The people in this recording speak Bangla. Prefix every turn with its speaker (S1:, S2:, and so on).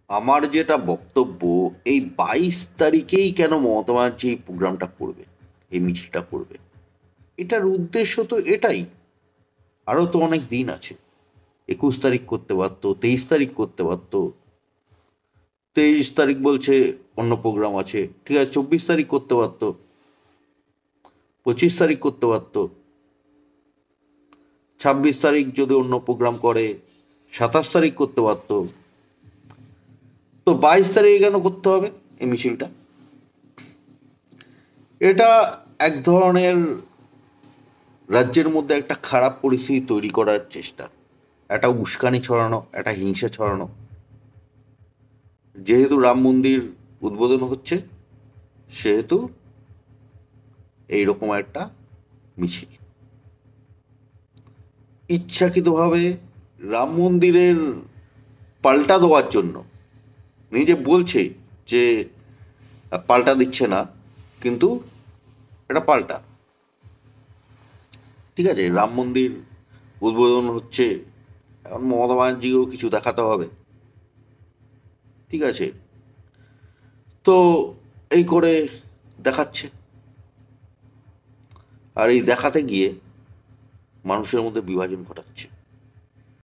S1: আমার যেটা বক্তব্য, এই 22 তারিখেই কেন মমতা ব্যানার্জি এই প্রোগ্রামটা করবে, এই মিছিলটা করবে? এটার উদ্দেশ্য তো এটাই। আরো তো অনেক দিন আছে। 21 তারিখ করতে পারতো, 23 তারিখ করতে পারতো। 23 তারিখ বলছে অন্য প্রোগ্রাম আছে, ঠিক আছে, 24 তারিখ করতে পারতো, 25 তারিখ করতে পারতো, 26 তারিখ যদি অন্য প্রোগ্রাম করে 27 তারিখ করতে পারতো। তো 22 তারিখে কেন করতে হবে এই মিছিলটা? এটা এক ধরনের রাজ্যের মধ্যে একটা খারাপ পরিস্থিতি তৈরি করার চেষ্টা, একটা উস্কানি ছড়ানো, একটা হিংসা ছড়ানো। যেহেতু রাম মন্দির উদ্বোধন হচ্ছে, সেহেতু এইরকম একটা মিছিল ইচ্ছাকৃতভাবে রাম মন্দিরের পাল্টা দেওয়ার জন্য। নিজে বলছে যে পাল্টা দিচ্ছে না, কিন্তু এটা পাল্টা। ঠিক আছে, রাম মন্দির উদ্বোধন হচ্ছে, এখন মমতা ব্যানার্জিকেও কিছু দেখাতে হবে। ঠিক আছে, তো এই করে দেখাচ্ছে। আর এই দেখাতে গিয়ে মানুষের মধ্যে বিভাজন ঘটাচ্ছে।